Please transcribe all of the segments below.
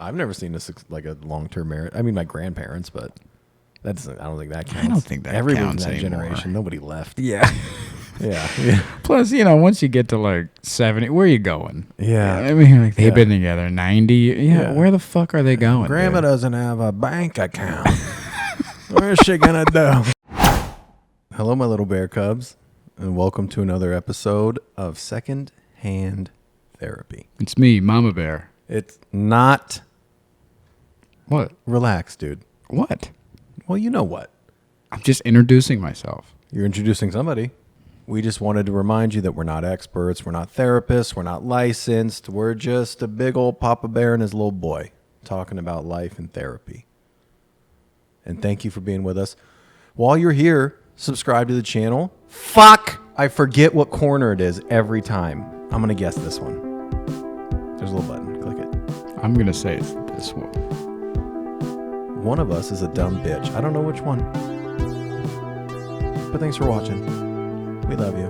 I've never seen like a long-term marriage. I mean, my grandparents, but I don't think that counts. I don't think that Everybody counts in that anymore. generation, nobody left. Yeah. Yeah. Plus, once you get to like 70, where are you going? Yeah. I mean, like they've been together 90. Yeah. Where the fuck are they going? Grandma doesn't have a bank account. Where's she gonna do? Hello, my little bear cubs, and welcome to another episode of Secondhand Therapy. It's me, Mama Bear. It's not. What? Relax, dude. What? Well, you know what. I'm just introducing myself. You're introducing somebody. We just wanted to remind you that we're not experts, we're not therapists, we're not licensed. We're just a big old Papa Bear and his little boy talking about life and therapy. And thank you for being with us. While you're here, subscribe to the channel. Fuck! I forget what corner it is every time. I'm going to guess this one. There's a little button. Click it. I'm going to say it's this one. One of us is a dumb bitch. I don't know which one. But thanks for watching. We love you.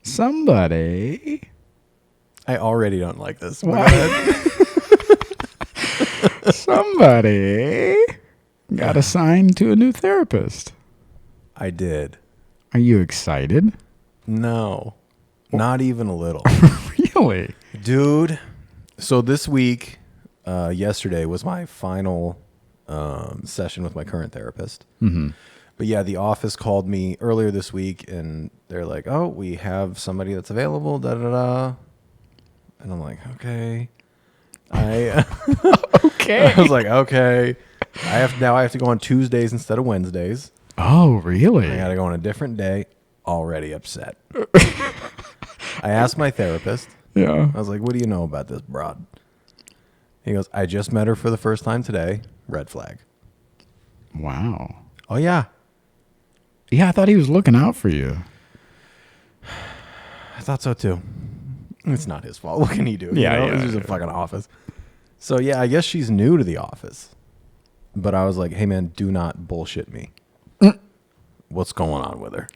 Somebody. I already don't like this. Somebody got assigned to a new therapist. I did. Are you excited? No, not even a little. Really? Dude. So this week, yesterday was my final session with my current therapist. Mm-hmm. But yeah, the office called me earlier this week and they're like, oh, we have somebody that's available, da-da-da. And I'm like, okay. Okay. I was like, okay. I have to go on Tuesdays instead of Wednesdays. Oh, really? I got to go on a different day. Already upset. I asked my therapist. Yeah. I was like, what do you know about this broad? He goes, I just met her for the first time today. Red flag. Wow. Oh, yeah. Yeah, I thought he was looking out for you. I thought so, too. It's not his fault. What can he do? Yeah, It's just a fucking office. So, yeah, I guess she's new to the office. But I was like, hey, man, do not bullshit me. What's going on with her?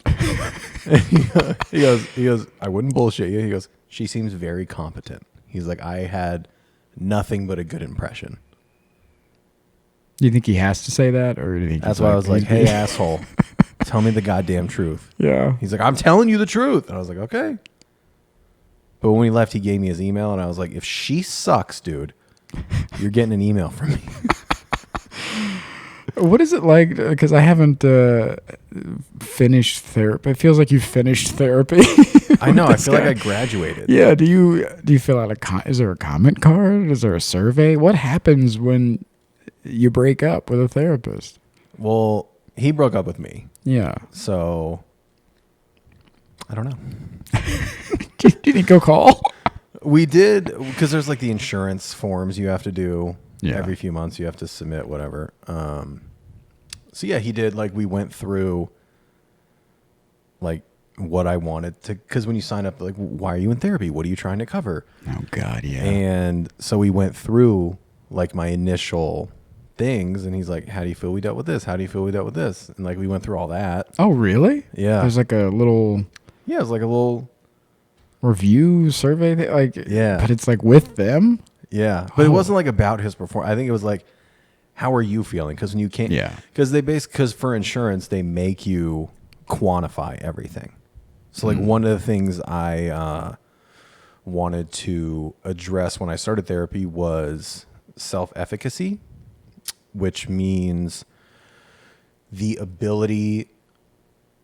he goes, I wouldn't bullshit you. He goes, she seems very competent. He's like, I had nothing but a good impression. Do you think he has to say that? Or do you think That's why I was like, hey, asshole, tell me the goddamn truth. Yeah. He's like, I'm telling you the truth. And I was like, okay. But when he left, he gave me his email. And I was like, if she sucks, dude, you're getting an email from me. What is it like? Because I haven't finished therapy. It feels like you finished therapy. I know. I feel like I graduated. Yeah. Do you fill out is there a comment card? Is there a survey? What happens when you break up with a therapist? Well, he broke up with me. Yeah. So I don't know. Did you go call? We did, because there's like the insurance forms you have to do. Yeah. Every few months you have to submit whatever. So yeah, he did, like, we went through like what I wanted to, because when you sign up, like, why are you in therapy? What are you trying to cover? Oh God, yeah. And so we went through like my initial things, and he's like, how do you feel we dealt with this? How do you feel we dealt with this? And like we went through all that. Oh really? Yeah. There's like a little Yeah, it was like a little review survey thing, like, yeah. But it's like with them. Yeah, but it wasn't like about his performance. I think it was like, how are you feeling? Because when you can't, Yeah. because for insurance they make you quantify everything. So like one of the things I wanted to address when I started therapy was self-efficacy, which means the ability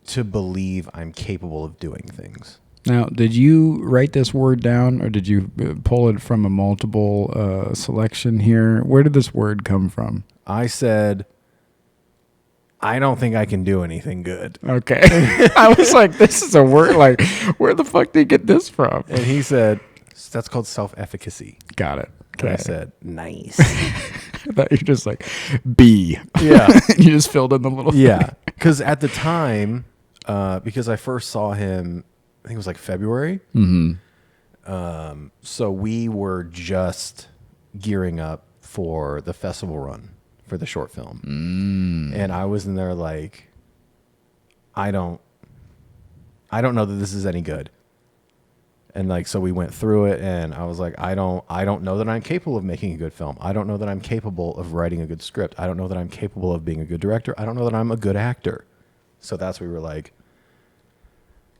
to believe I'm capable of doing things. Now, did you write this word down, or did you pull it from a multiple selection here? Where did this word come from? I said, I don't think I can do anything good. Okay. I was like, this is a word, like, where the fuck did you get this from? And he said, that's called self-efficacy. Got it. And Okay. I said, nice. I thought you're just like, B. Yeah. You just filled in the little Yeah. thing. Because at the time, because I first saw him, I think it was like February. Mm-hmm. So we were just gearing up for the festival run for the short film. And I was in there like, I don't know that this is any good. And like, so we went through it and I was like, I don't know that I'm capable of making a good film. I don't know that I'm capable of writing a good script. I don't know that I'm capable of being a good director. I don't know that I'm a good actor. So that's where we were like,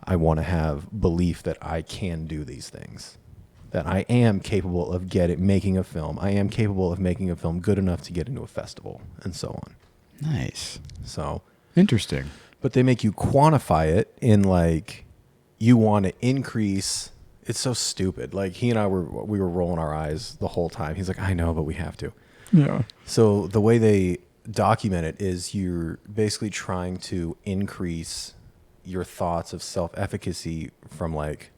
I want to have belief that I can do these things, that I am capable of making a film. I am capable of making a film good enough to get into a festival and so on. Nice. So Interesting. but they make you quantify it in like, you want to increase. It's so stupid. Like he and I we were rolling our eyes the whole time. He's like, I know, but we have to. Yeah. So the way they document it is you're basically trying to increase your thoughts of self-efficacy from like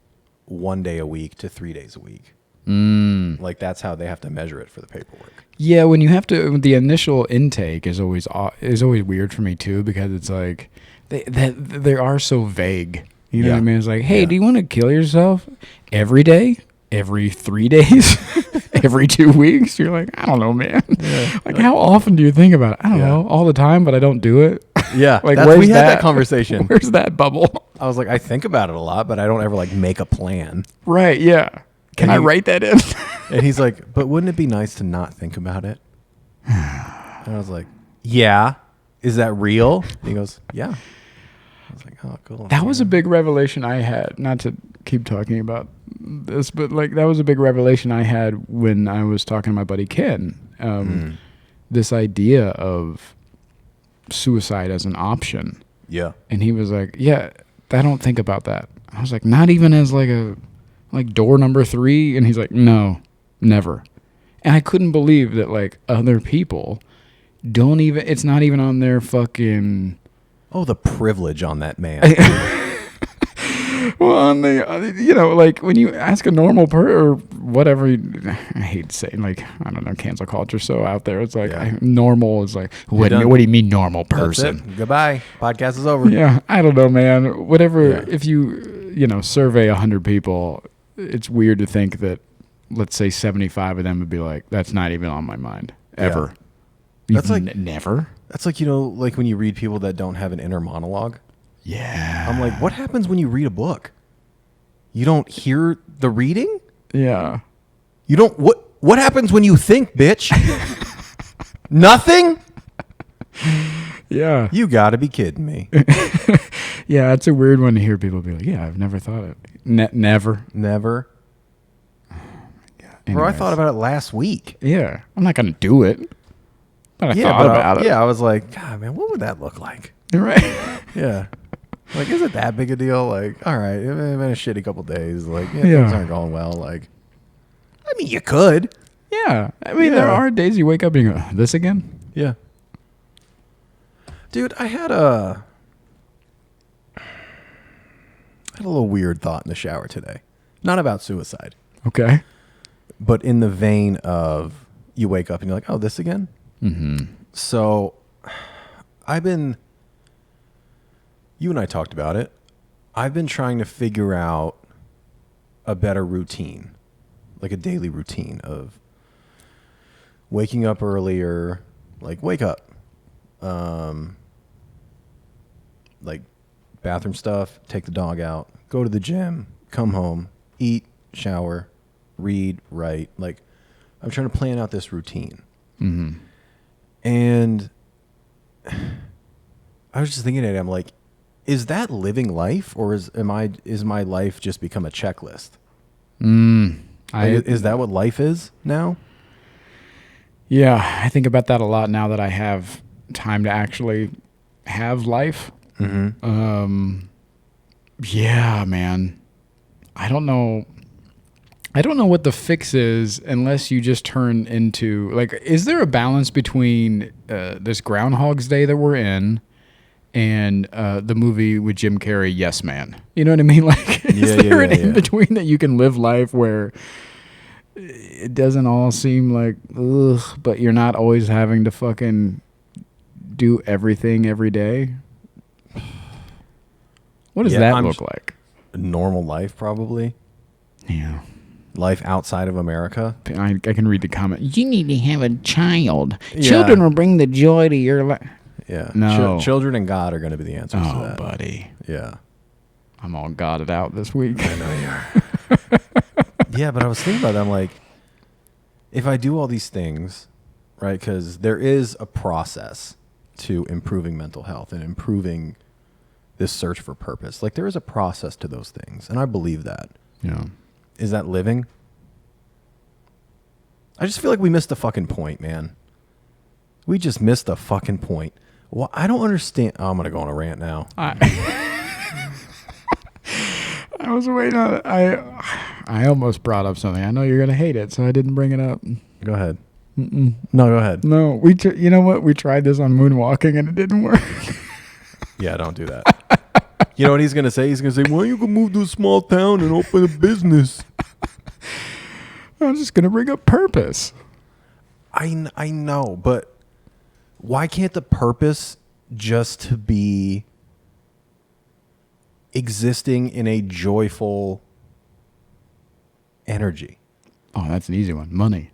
1 day a week to 3 days a week. Like that's how they have to measure it for the paperwork. Yeah, when you have to, the initial intake is always weird for me too, because it's like they are so vague. You know what I mean? It's like, hey, do you want to kill yourself every day, every 3 days, every 2 weeks? You're like, I don't know, man. Yeah. Like, how often do you think about it? I don't know, all the time, but I don't do it. Yeah, like we had that conversation. Where's that bubble? I was like, I think about it a lot, but I don't ever like make a plan. Right? Yeah. Can I write that in? And he's like, but wouldn't it be nice to not think about it? And I was like, yeah. Is that real? And he goes, yeah. I was like, oh, cool. That was a big revelation I had. Not to keep talking about this, but like that was a big revelation I had when I was talking to my buddy Ken. This idea of suicide as an option. Yeah. And he was like, yeah, I don't think about that. I was like, not even as like door number 3. And he's like, no, never. And I couldn't believe that like other people don't even, it's not even on their fucking... Oh, the privilege on that man. Well, on the, you know, like when you ask a normal or whatever, I hate saying like, I don't know, cancel culture so out there. It's like normal is like, what do you mean normal person? That's it. Goodbye. Podcast is over. Yeah. I don't know, man. Whatever. Yeah. If you survey 100 people, it's weird to think that, let's say 75 of them would be like, that's not even on my mind ever. Yeah. That's like never. That's like, like when you read people that don't have an inner monologue. Yeah. I'm like, what happens when you read a book? You don't hear the reading? Yeah. You don't, what happens when you think, bitch? Nothing? Yeah. You gotta be kidding me. Yeah, it's a weird one to hear people be like, yeah, I've never thought of it. Never. Never. Bro, I thought about it last week. Yeah. I'm not going to do it. But I thought about it. Yeah, I was like, God, man, what would that look like? You're right. Yeah. Like, is it that big a deal? Like, all right, it's been a shitty couple days. Like, things aren't going well. Like, I mean, you could. Yeah. I mean, there are days you wake up and you go, this again? Yeah. Dude, I had a little weird thought in the shower today. Not about suicide. Okay. But in the vein of you wake up and you're like, oh, this again? Mm-hmm. So you and I talked about it. I've been trying to figure out a better routine, like a daily routine of waking up earlier, like wake up, like bathroom stuff, take the dog out, go to the gym, come home, eat, shower, read, write. Like I'm trying to plan out this routine. Mm-hmm. And I was just thinking at it, I'm like, is that living life, or is my life just become a checklist? Is that what life is now? Yeah, I think about that a lot now that I have time to actually have life. Mm-hmm. Yeah, man. I don't know what the fix is unless you just turn into, like, is there a balance between this Groundhog's Day that we're in and the movie with Jim Carrey, Yes Man? You know what I mean? Like, is there an in-between that you can live life where it doesn't all seem like, ugh, but you're not always having to fucking do everything every day? What does that look like? A normal life, probably. Yeah. life outside of America. I can read the comment. You need to have a child. Yeah. Children will bring the joy to your life. Yeah. No. Children and God are going to be the answers to Oh, that. buddy. Yeah. I'm all godded out this week. I know you are. Yeah, but I was thinking about that. I'm like, if I do all these things, right, because there is a process to improving mental health and improving this search for purpose. Like, there is a process to those things, and I believe that. Yeah. Is that living? I just feel like we missed the fucking point, man. We just missed the fucking point. Well, I don't understand. Oh, I'm going to go on a rant now. I was waiting on it. I almost brought up something. I know you're gonna hate it, so I didn't bring it up. Go ahead. No, go ahead. No, you know what? We tried this on moonwalking and it didn't work. Yeah, don't do that. You know what he's gonna say? He's gonna say, "Why don't you go move to a small town and open a business?" I was just gonna bring up purpose. I know, but why can't the purpose just to be existing in a joyful energy? Oh, that's an easy one. Money.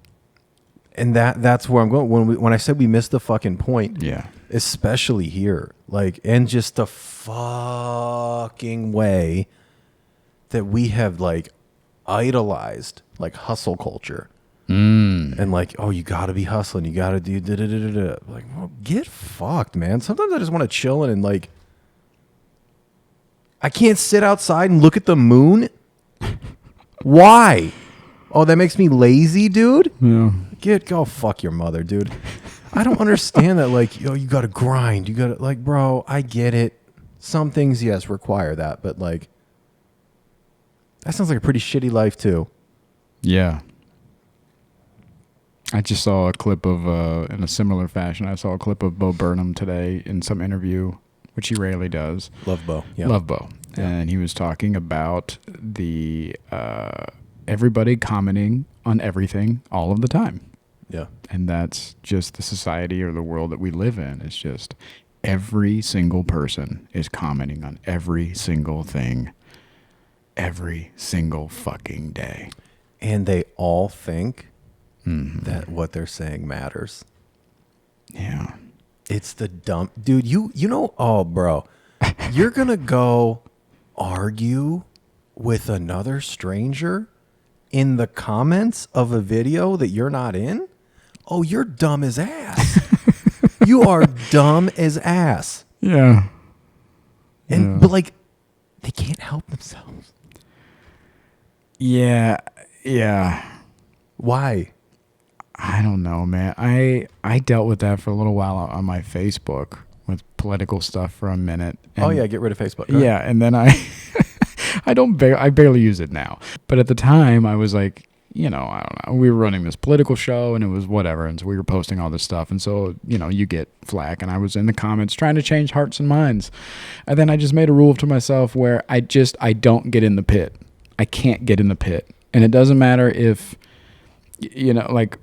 And that's where I'm going. When I said we missed the fucking point, Yeah. especially here, like, and just the fucking way that we have like idolized like hustle culture. And like, oh, you got to be hustling. You got to do da-da-da-da-da. Like, well, get fucked, man. Sometimes I just want to chill and like, I can't sit outside and look at the moon. Why? Oh, that makes me lazy, dude. Yeah. Go fuck your mother, dude. I don't understand that. Like, yo, you got to grind. You got to, like, bro, I get it. Some things, yes, require that. But like, that sounds like a pretty shitty life too. Yeah. I just saw a clip of, in a similar fashion, I saw a clip of Bo Burnham today in some interview, which he rarely does. Love Bo. Yeah. Love Bo. Yeah. And he was talking about the everybody commenting on everything all of the time. Yeah. And that's just the society or the world that we live in. It's just every single person is commenting on every single thing every single fucking day. And they all think that what they're saying matters. Yeah. It's the dumb dude. You know, oh, bro, you're going to go argue with another stranger in the comments of a video that you're not in? Oh, you're dumb as ass. You are dumb as ass. Yeah. And but like, they can't help themselves. Yeah. Yeah. Why? I don't know, man. I dealt with that for a little while on my Facebook with political stuff for a minute. And Oh yeah, get rid of Facebook. Go ahead. yeah, and then I I barely use it now. But at the time I was like, you know, I don't know. We were running this political show and it was whatever, and so we were posting all this stuff, and so, you know, you get flack, and I was in the comments trying to change hearts and minds. And then I just made a rule to myself where I don't get in the pit. I can't get in the pit. And it doesn't matter if, you know, like,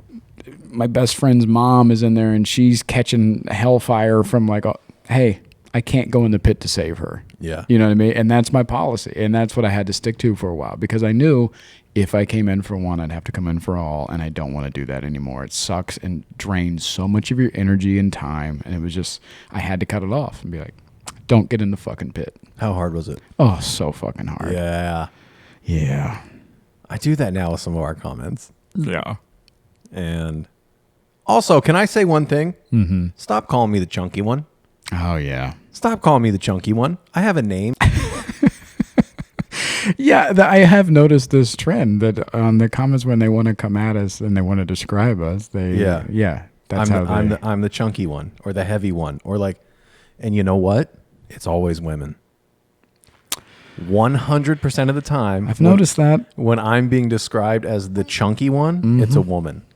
my best friend's mom is in there and she's catching hellfire from like, hey, I can't go in the pit to save her. Yeah. You know what I mean? And that's my policy. And that's what I had to stick to for a while, because I knew if I came in for one, I'd have to come in for all. And I don't want to do that anymore. It sucks and drains so much of your energy and time. And it was just, I had to cut it off and be like, don't get in the fucking pit. How hard was it? Oh, so fucking hard. Yeah. Yeah. I do that now with some of our comments. Yeah. And also, can I say one thing? Mm-hmm. Stop calling me the chunky one. Oh, yeah. Stop calling me the chunky one. I have a name. Yeah, I have noticed this trend that on the comments when they want to come at us and they want to describe us, that's I'm the chunky one, or the heavy one, or like, and you know what? It's always women. 100% of the time, I've noticed that when I'm being described as the chunky one, it's a woman.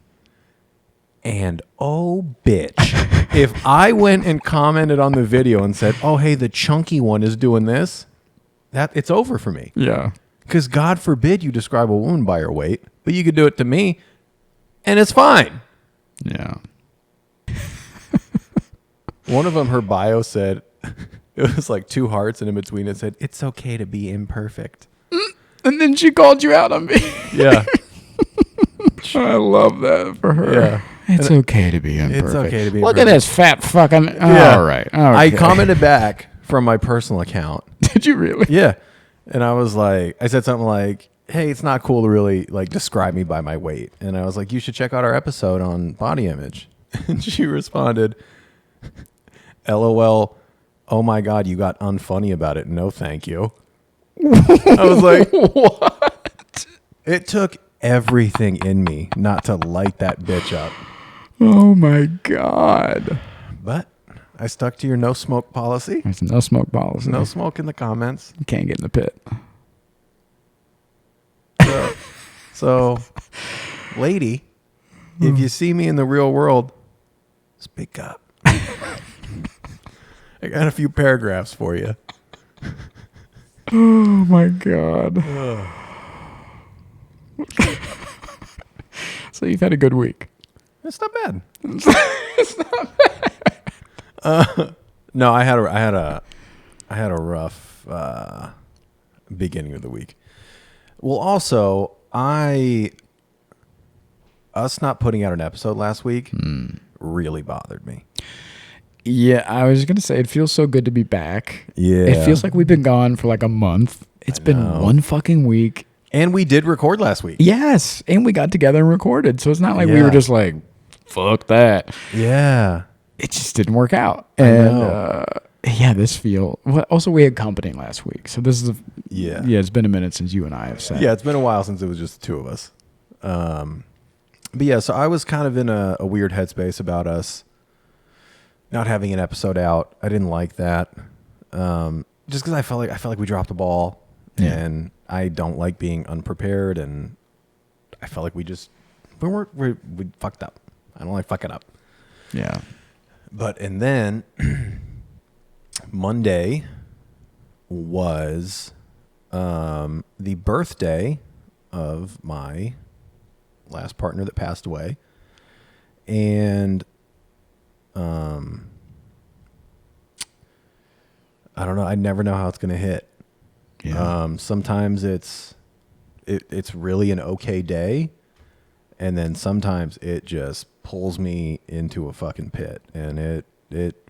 And oh, bitch, if I went and commented on the video and said, "Oh, hey, the chunky one is doing this," that it's over for me. Yeah. Because God forbid you describe a woman by her weight, but you could do it to me, and it's fine. Yeah. One of them, her bio said, it was like 2 hearts, and in between it said, "It's okay to be imperfect." And then she called you out on me. Yeah. bitch. I love that for her. Yeah. It's okay to be imperfect. It's okay to be Look at imperfect. this fat fucking. Yeah. All right. Okay. I commented back from my personal account. Did you really? Yeah. And I was like, I said something like, hey, it's not cool to really like describe me by my weight. And I was like, you should check out our episode on body image. And she responded, LOL, oh my God, you got unfunny about it. No, thank you. I was like, What? it took everything in me not to light that bitch up. Oh my God. But I stuck to your no smoke policy. There's no smoke policy. No smoke in the comments. You can't get in the pit. So lady, if you see me in the real world, speak up. I got a few paragraphs for you. Oh my God. So you've had a good week. It's not bad. It's not bad. No, I had a rough beginning of the week. Well, also, us not putting out an episode last week really bothered me. Yeah, I was going to say, it feels so good to be back. Yeah. It feels like we've been gone for like a month. It's been one fucking week. And we did record last week. Yes. And we got together and recorded. So it's not like we Yeah. were just like, fuck that. Yeah. It just didn't work out. I And know. yeah, this feel. Well, also, we had company last week. So this is Yeah. yeah, it's been a minute since you and I have said. Yeah, it's been a while since it was just the two of us. But yeah, so I was kind of in a weird headspace about us not having an episode out. I didn't like that. Just because I felt like we dropped the ball, Yeah. and I don't like being unprepared, and I felt like we fucked up. I don't like fucking up. Yeah. And then Monday was the birthday of my last partner that passed away. And I don't know. I never know how it's going to hit. Yeah. Sometimes it's really an okay day. And then sometimes it just pulls me into a fucking pit. And it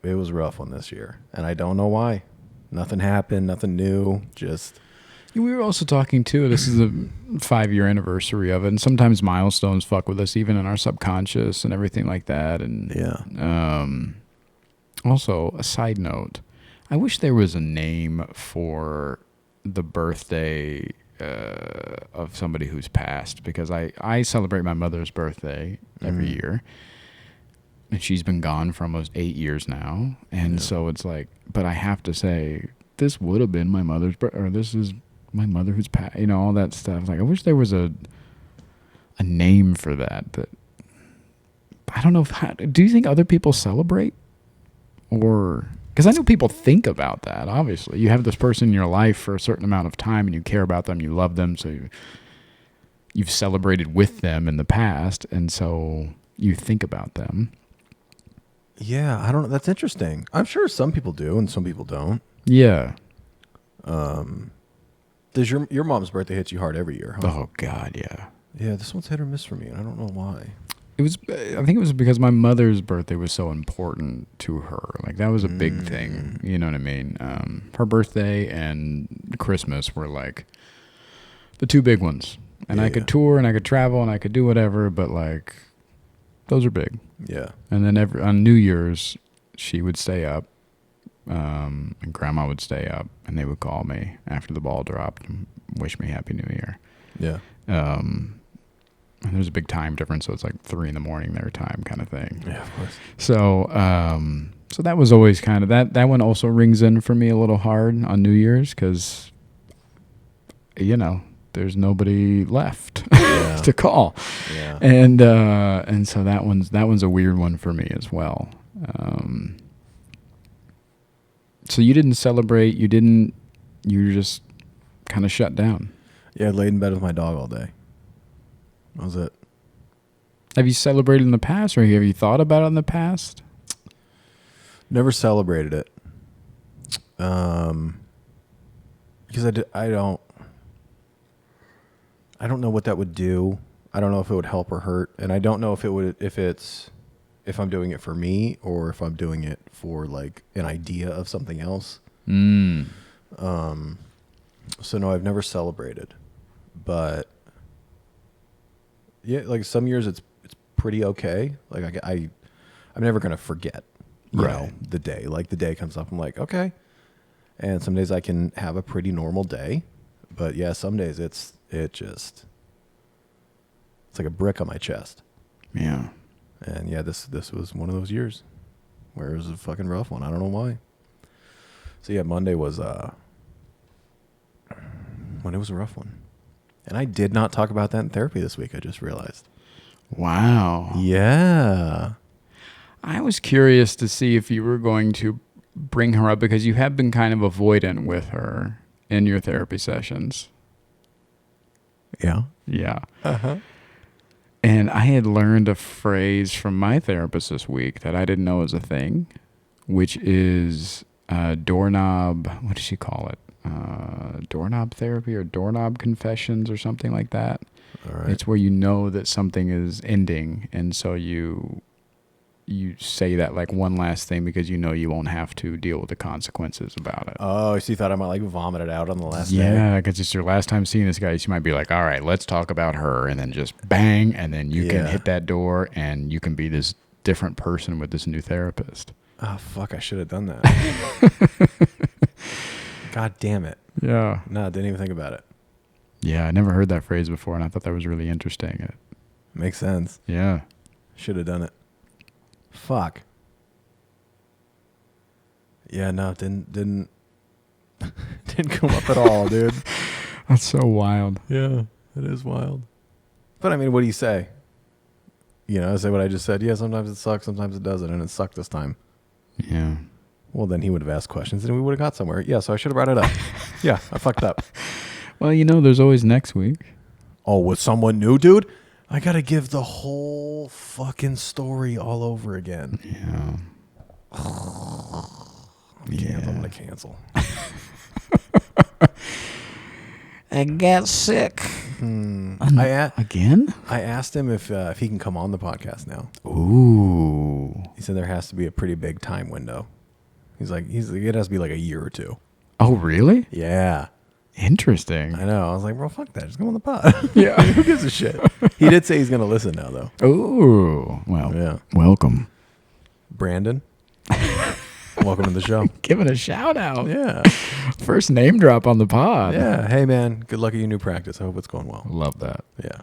was a rough one this year. And I don't know why. Nothing happened. Nothing new. Just... We were also talking too. This is the 5-year anniversary of it, and sometimes milestones fuck with us, even in our subconscious and everything like that. And yeah. Also, a side note: I wish there was a name for the birthday of somebody who's passed, because I celebrate my mother's birthday every year, and she's been gone for almost 8 years now, and so it's like, but I have to say, this would have been my mother's birthday, or this is my mother who's passed, all that stuff. Like, I wish there was a name for that. I don't know. Do you think other people celebrate? Or, because I know people think about that, obviously. You have this person in your life for a certain amount of time, and you care about them, you love them, so you've celebrated with them in the past, and so you think about them. Yeah, I don't know. That's interesting. I'm sure some people do and some people don't. Yeah. Does your mom's birthday hit you hard every year? Huh? Oh, God, yeah. Yeah, this one's hit or miss for me, and I don't know why. I think it was because my mother's birthday was so important to her. Like, that was a big thing. You know what I mean? Her birthday and Christmas were like the two big ones. And I could tour and I could travel and I could do whatever, but like, those are big. Yeah. And then on New Year's, she would stay up, and Grandma would stay up, and they would call me after the ball dropped and wish me Happy New Year. Yeah. And there's a big time difference, so it's like 3 a.m. their time kind of thing. Yeah, of course. So so that was always kind of that one also rings in for me a little hard on New Year's, because there's nobody left to call. Yeah. And so that one's a weird one for me as well. So you didn't celebrate, you were just kind of shut down. Yeah, I laid in bed with my dog all day. That was it. Have you celebrated in the past, or have you thought about it in the past? Never celebrated it. Because I don't know what that would do. I don't know if it would help or hurt, and I don't know if if I'm doing it for me or if I'm doing it for like an idea of something else. So no, I've never celebrated, but yeah, like some years it's pretty okay. Like I'm never gonna forget, you know, the day. Like the day comes up, I'm like, okay. And some days I can have a pretty normal day, but yeah, some days it's like a brick on my chest. Yeah. And yeah, this was one of those years where it was a fucking rough one. I don't know why. So yeah, Monday was a rough one. And I did not talk about that in therapy this week, I just realized. Wow. Yeah. I was curious to see if you were going to bring her up because you have been kind of avoidant with her in your therapy sessions. Yeah. Yeah. Uh-huh. And I had learned a phrase from my therapist this week that I didn't know was a thing, which is doorknob. What does she call it? Doorknob therapy or doorknob confessions or something like that. All right. It's where you know that something is ending, and so you say that like one last thing because you know you won't have to deal with the consequences about it. Oh, so you thought I might like vomit it out on the last day? Yeah, because it's your last time seeing this guy. She might be like, all right, let's talk about her. And then just bang. And then you can hit that door and you can be this different person with this new therapist. Oh, fuck. I should have done that. God damn it. Yeah. No, I didn't even think about it. Yeah, I never heard that phrase before. And I thought that was really interesting. Makes sense. Yeah. Should have done it. Fuck. Yeah, no, didn't didn't come up at all, dude. That's so wild. Yeah, it is wild. But I mean, what do you say? You know, I say what I just said. Yeah, sometimes it sucks, sometimes it doesn't, and it sucked this time. Yeah. Well, then he would have asked questions and we would have got somewhere. Yeah, so I should have brought it up. Yeah, I fucked up. Well, you know, there's always next week. Oh, with someone new, dude? I got to give the whole fucking story all over again. Yeah. I'm going to cancel. I got sick. Again? I asked him if he can come on the podcast now. Ooh. He said there has to be a pretty big time window. He's like, it has to be like a year or two. Oh, really? Yeah. Interesting. I know. I was like, bro, fuck that. Just go on the pod. Yeah. Who gives a shit? He did say he's going to listen now, though. Ooh. Well, Yeah. welcome. Brandon, welcome to the show. Give it a shout out. Yeah. First name drop on the pod. Yeah. Hey, man. Good luck at your new practice. I hope it's going well. Love that. Yeah.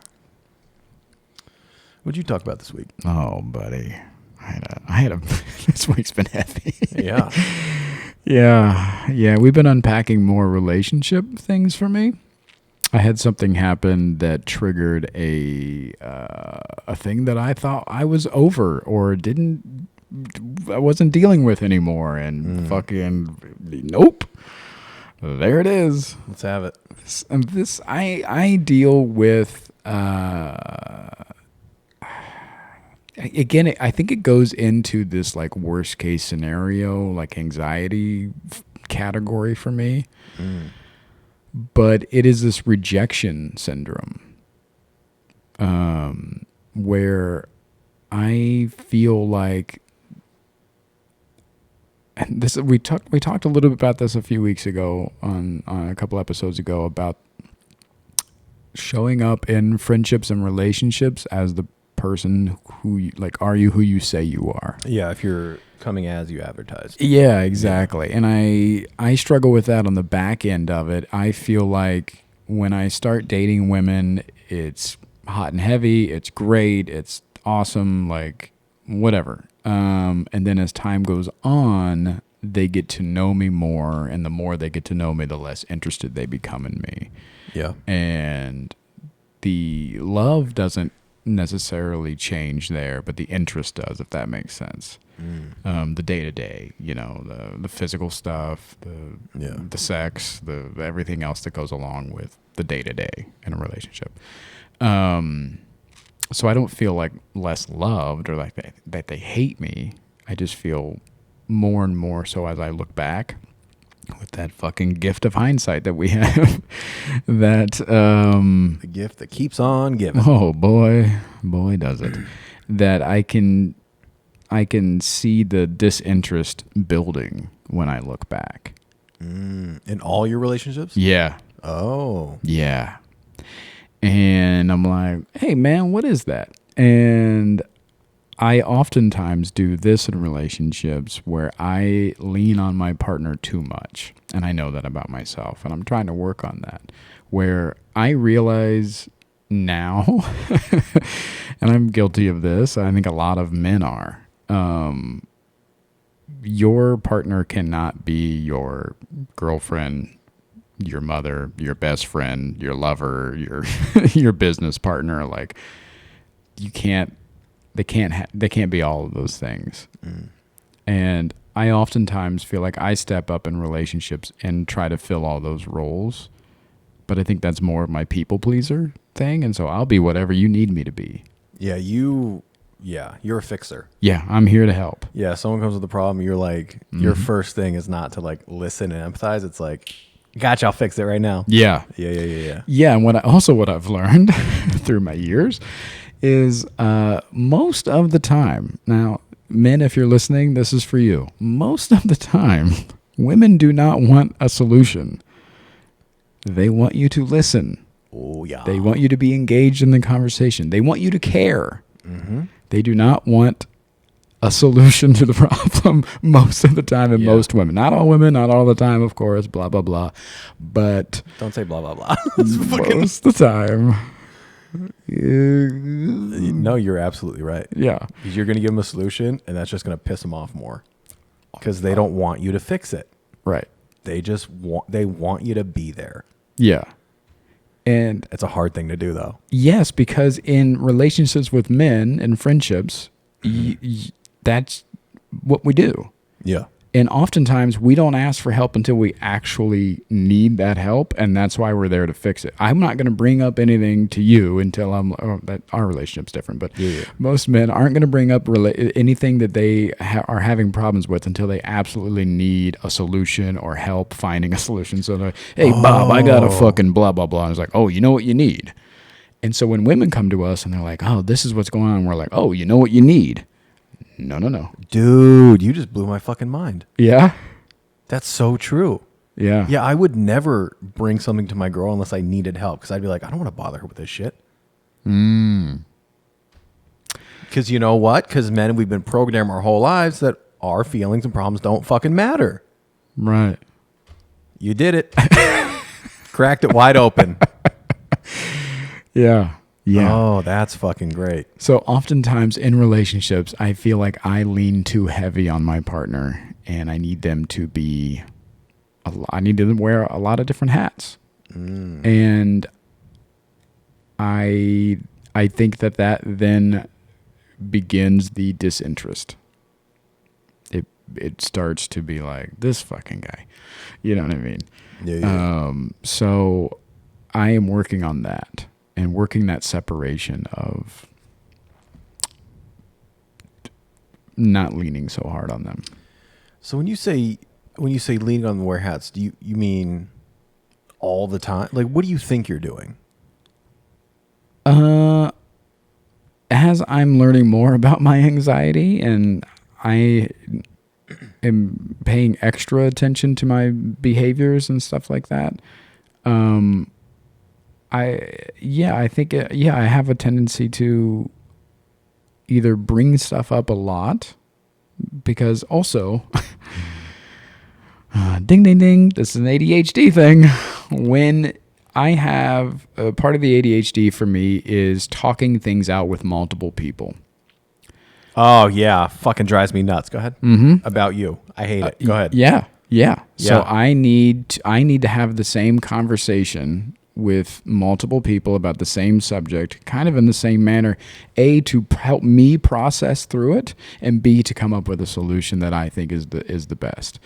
What'd you talk about this week? Oh, buddy. I had a this week's been heavy. Yeah. Yeah. We've been unpacking more relationship things for me. I had something happen that triggered a thing that I thought I was over or I wasn't dealing with anymore, and fucking nope. There it is. Let's have it. This I deal with. Again, I think it goes into this like worst case scenario, like anxiety category for me. But it is this rejection syndrome, where I feel like, and this we talked a little bit about this a few weeks ago on a couple episodes ago about showing up in friendships and relationships as the person who are you who you say you are. Yeah, if you're coming as you advertised. Yeah, exactly. And I struggle with that on the back end of it. I feel like when I start dating women, it's hot and heavy, it's great, it's awesome, like whatever. And then as time goes on, they get to know me more, and the more they get to know me, the less interested they become in me. Yeah. And the love doesn't necessarily change there, but the interest does, if that makes sense. The day-to-day, the physical stuff, the sex, the everything else that goes along with the day-to-day in a relationship. So I don't feel like less loved or like that they hate me. I just feel more and more so as I look back with that fucking gift of hindsight that we have, that The gift that keeps on giving. oh boy does it, that I can see the disinterest building when I look back. In all your relationships? Yeah. Oh. Yeah. And I'm like, hey man, what is that? And I oftentimes do this in relationships where I lean on my partner too much. And I know that about myself. And I'm trying to work on that. Where I realize now, and I'm guilty of this, I think a lot of men are, your partner cannot be your girlfriend, your mother, your best friend, your lover, your your business partner. Like, you can't. They can't be all of those things. And I oftentimes feel like I step up in relationships and try to fill all those roles. But I think that's more of my people pleaser thing. And so I'll be whatever you need me to be. Yeah, you're a fixer. Yeah, I'm here to help. Yeah, someone comes with a problem, you're like, your first thing is not to like listen and empathize. It's like, gotcha, I'll fix it right now. Yeah. Yeah. Yeah, and what I've learned through my years is most of the time, now, men, if you're listening, this is for you. Most of the time, women do not want a solution. They want you to listen. Oh, yeah. They want you to be engaged in the conversation. They want you to care. They do not want a solution to the problem most of the time, and most women. Not all women, not all the time, of course, blah, blah, blah. But don't say blah, blah, blah. most of the time. No, you're absolutely right. Yeah. Because you're going to give them a solution, and that's just going to piss them off more. Because they don't want you to fix it. Right. They just want you to be there. Yeah. And it's a hard thing to do, though. Yes, because in relationships with men and friendships, that's what we do. Yeah. And oftentimes we don't ask for help until we actually need that help, and that's why we're there to fix it. I'm not going to bring up anything to you until that our relationship's different, but most men aren't going to bring up anything that they are having problems with until they absolutely need a solution or help finding a solution. So they're like, hey, Bob, I got a fucking blah, blah, blah. And it's like, oh, you know what you need. And so when women come to us and they're like, oh, this is what's going on, we're like, oh, you know what you need. No. Dude, you just blew my fucking mind. Yeah? That's so true. Yeah. Yeah, I would never bring something to my girl unless I needed help, because I'd be like, I don't want to bother her with this shit. Because you know what? Because men, we've been programmed our whole lives that our feelings and problems don't fucking matter. Right. You did it. Cracked it wide open. Yeah. Yeah. Oh, that's fucking great. So oftentimes in relationships, I feel like I lean too heavy on my partner, and I need them to be, I need them to wear a lot of different hats. And I think that then begins the disinterest. It starts to be like, this fucking guy. You know what I mean? Yeah. So I am working on that. And working that separation of not leaning so hard on them. So when you say leaning on the wear hats, do you mean all the time? Like, what do you think you're doing? As I'm learning more about my anxiety, and I am paying extra attention to my behaviors and stuff like that, I think I have a tendency to either bring stuff up a lot, because also, ding, ding, ding, this is an ADHD thing. When I have, part of the ADHD for me is talking things out with multiple people. Oh, yeah. Fucking drives me nuts. Go ahead. About you. I hate it. Go ahead. Yeah. So I need to have the same conversation with multiple people about the same subject, kind of in the same manner, A, to help me process through it, and B, to come up with a solution that I think is the best.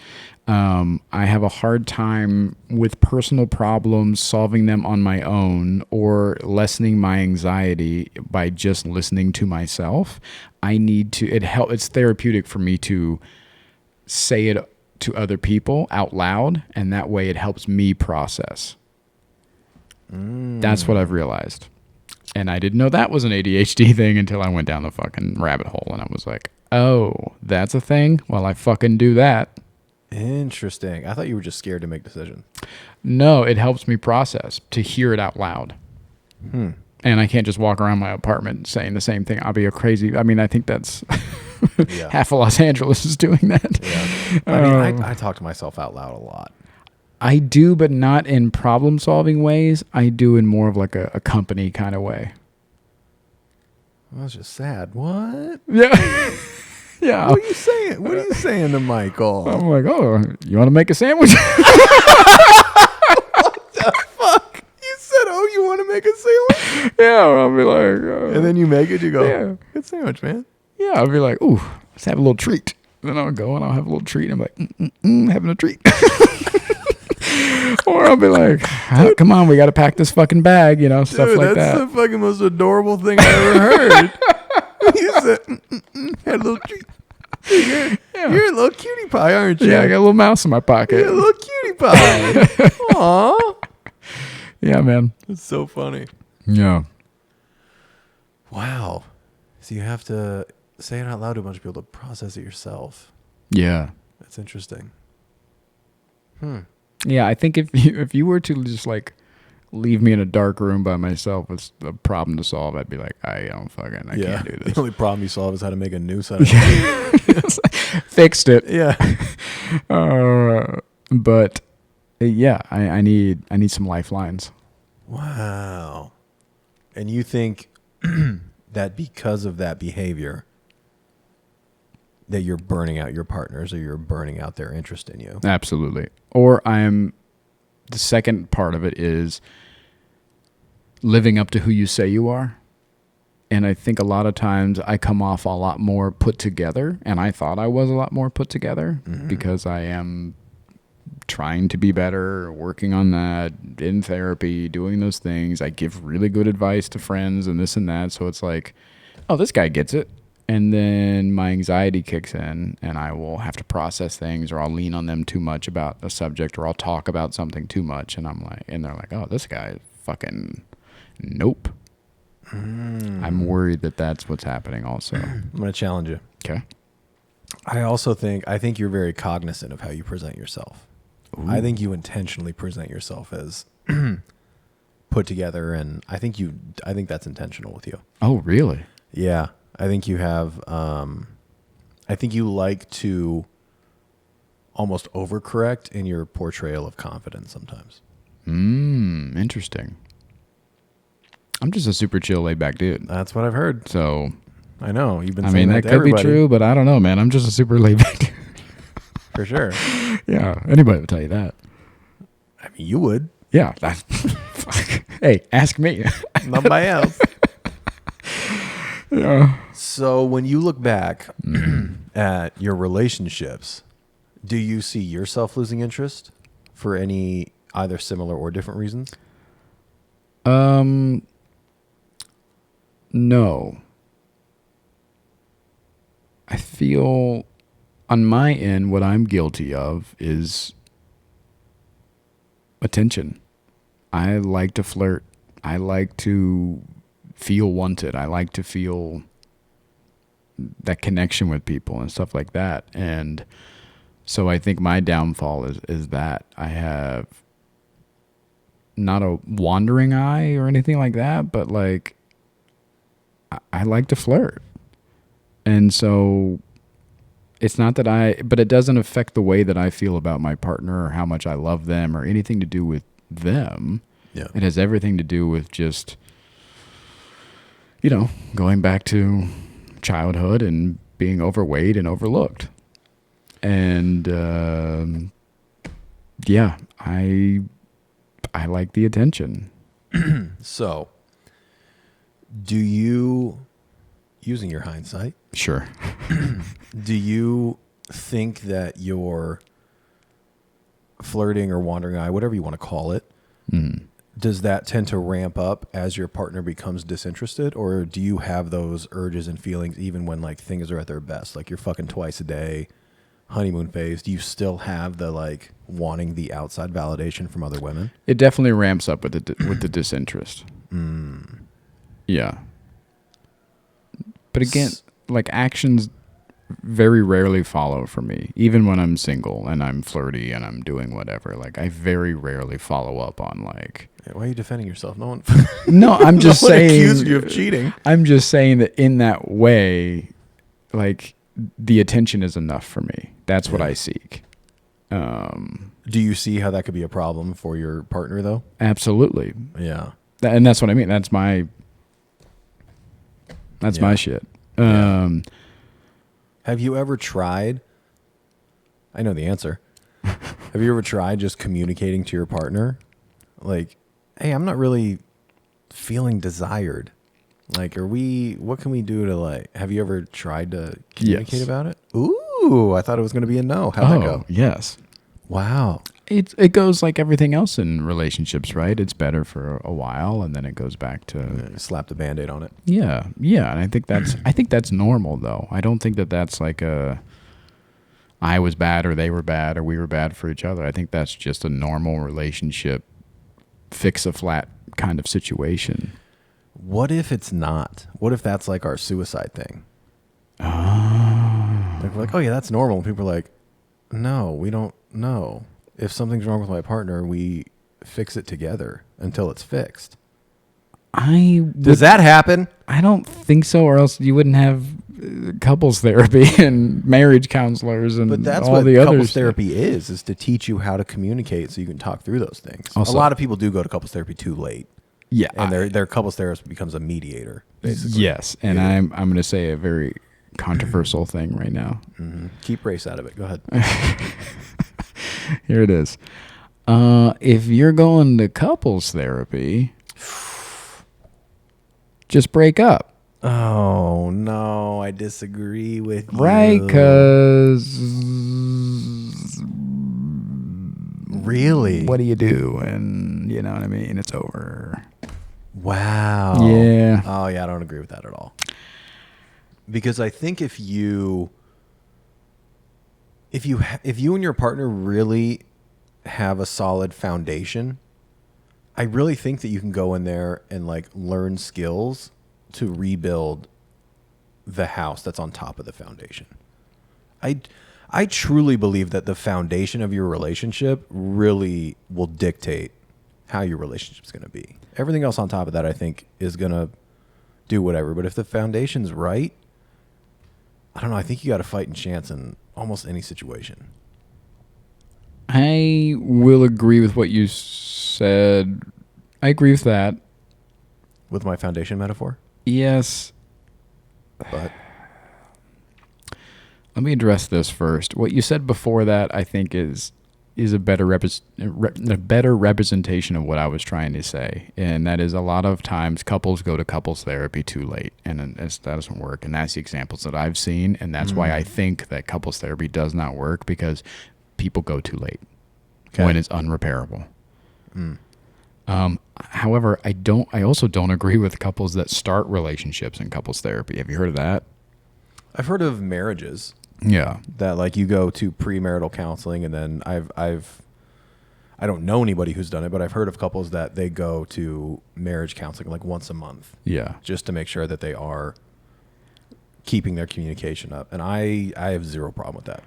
I have a hard time with personal problems solving them on my own or lessening my anxiety by just listening to myself. I need to, it's therapeutic for me to say it to other people out loud, and that way it helps me process. That's what I've realized. And I didn't know that was an ADHD thing until I went down the fucking rabbit hole, and I was like, oh, that's a thing? Well, I fucking do that. Interesting. I thought you were just scared to make decisions. No, it helps me process to hear it out loud. And I can't just walk around my apartment saying the same thing. I'll be a crazy. I mean, I think that's half of Los Angeles is doing that. Yeah. I mean, I talk to myself out loud a lot. I do, but not in problem-solving ways. I do in more of like a company kind of way. I was just sad. What? Yeah. Yeah. What are you saying? What are you saying to Michael? I'm like, oh, you want to make a sandwich? What the fuck? You said, oh, you want to make a sandwich? Yeah, I'll be like... and then you make it, you go, yeah. Good sandwich, man. Yeah, I'll be like, ooh, let's have a little treat. Then I'll go and I'll have a little treat. I'm like, having a treat. Or I'll be like, oh, come on, we got to pack this fucking bag, stuff like that. That's the fucking most adorable thing I ever heard. You said, had a little treat. You're a little cutie pie, aren't you? Yeah, I got a little mouse in my pocket. You're a little cutie pie. Aww. Yeah, man. That's so funny. Yeah. Wow. So you have to say it out loud to a bunch of people to process it yourself. Yeah. That's interesting. Yeah, I think if you were to just like leave me in a dark room by myself with a problem to solve, I'd be like, I can't do this. The only problem you solve is how to make a noose out of it. Fixed it. Yeah. But yeah, I need some lifelines. Wow. And you think that because of that behavior that you're burning out your partners or you're burning out their interest in you? Absolutely. Or the second part of it is living up to who you say you are. And I think a lot of times I come off a lot more put together, and I thought I was a lot more put together because I am trying to be better, working on that, in therapy, doing those things. I give really good advice to friends and this and that. So it's like, oh, this guy gets it. And then my anxiety kicks in, and I will have to process things, or I'll lean on them too much about a subject, or I'll talk about something too much. And they're like, oh, this guy is fucking nope. I'm worried that that's what's happening also. I'm going to challenge you. Okay. I think you're very cognizant of how you present yourself. Ooh. I think you intentionally present yourself as put together, and I think that's intentional with you. Oh, really? Yeah. I think you have, I think you like to almost overcorrect in your portrayal of confidence sometimes. Interesting. I'm just a super chill, laid back dude. That's what I've heard. So, I know you've been I saying mean, that that to could be everybody. true, but I don't know, man. I'm just a super laid back dude. For sure. Yeah. Anybody would tell you that. I mean, you would. Yeah. Hey, ask me. Nobody else. Yeah. So when you look back at your relationships, do you see yourself losing interest for any either similar or different reasons? No. I feel on my end, what I'm guilty of is attention. I like to flirt. I like to feel wanted. I like to feel that connection with people and stuff like that. And so I think my downfall is that I have not a wandering eye or anything like that, but like I like to flirt. And so it's not that but it doesn't affect the way that I feel about my partner or how much I love them or anything to do with them. Yeah. It has everything to do with just, going back to childhood and being overweight and overlooked. And, yeah, I like the attention. So do you, using your hindsight, Sure. do you think that your flirting or wandering eye, whatever you want to call it, does that tend to ramp up as your partner becomes disinterested? Or do you have those urges and feelings even when like things are at their best? Like you're fucking twice a day honeymoon phase, do you still have the like wanting the outside validation from other women? It definitely ramps up with the disinterest. Yeah. But again, like actions very rarely follow for me. Even when I'm single and I'm flirty and I'm doing whatever, like I very rarely follow up on like. Hey, why are you defending yourself? No one. No, I'm just no one saying. accused you of cheating. I'm just saying that in that way, like the attention is enough for me. That's what I seek. Do you see how that could be a problem for your partner, though? Absolutely. Yeah. And that's what I mean. That's my shit. Have you ever tried? I know the answer. Have you ever tried just communicating to your partner? Like, hey, I'm not really feeling desired. Like, what can we do to like, have you ever tried to communicate about it? Ooh, I thought it was going to be a no. How'd that go? Yes. Wow. It goes like everything else in relationships, right? It's better for a while, and then it goes back to Slap the Band-Aid on it. yeah. And I think that's normal, though. I don't think that that's like I was bad or they were bad or we were bad for each other. I think that's just a normal relationship, fix a flat kind of situation. What if it's not? What if that's like our suicide thing? Like we're like, oh yeah, that's normal. And people are like, no, we don't know. If something's wrong with my partner, we fix it together until it's fixed. Does that happen? I don't think so, or else you wouldn't have couples therapy and marriage counselors and But that's all what the others. couples therapy is to teach you how to communicate so you can talk through those things. Also, a lot of people do go to couples therapy too late. Yeah. And their couples therapist becomes a mediator, basically. Yes, and Yeah. I'm going to say a very controversial thing right now. Mm-hmm. Keep race out of it. Go ahead. Here it is. If you're going to couples therapy, just break up. Oh, no, I disagree with you. Right, because... Really? What do you do? And you know what I mean? It's over. Wow. Yeah. Oh, yeah, I don't agree with that at all. Because I think if you and your partner really have a solid foundation, I really think that you can go in there and like learn skills to rebuild the house that's on top of the foundation. I truly believe that the foundation of your relationship really will dictate how your relationship's going to be. Everything else on top of that, I think, is going to do whatever. But if the foundation's right, I don't know. I think you got a fighting chance in almost any situation. I will agree with what you said. I agree with that. With my foundation metaphor? Yes. But let me address this first. What you said before that, I think, is a better representation of what I was trying to say, and that is a lot of times couples go to couples therapy too late, and that doesn't work. And that's the examples that I've seen, and that's why I think that couples therapy does not work, because people go too late when it's unrepairable. However, I also don't agree with couples that start relationships in couples therapy. Have you heard of that? I've heard of marriages. Yeah. That like you go to premarital counseling, and then I don't know anybody who's done it, but I've heard of couples that they go to marriage counseling like once a month. Yeah. Just to make sure that they are keeping their communication up. And I have zero problem with that.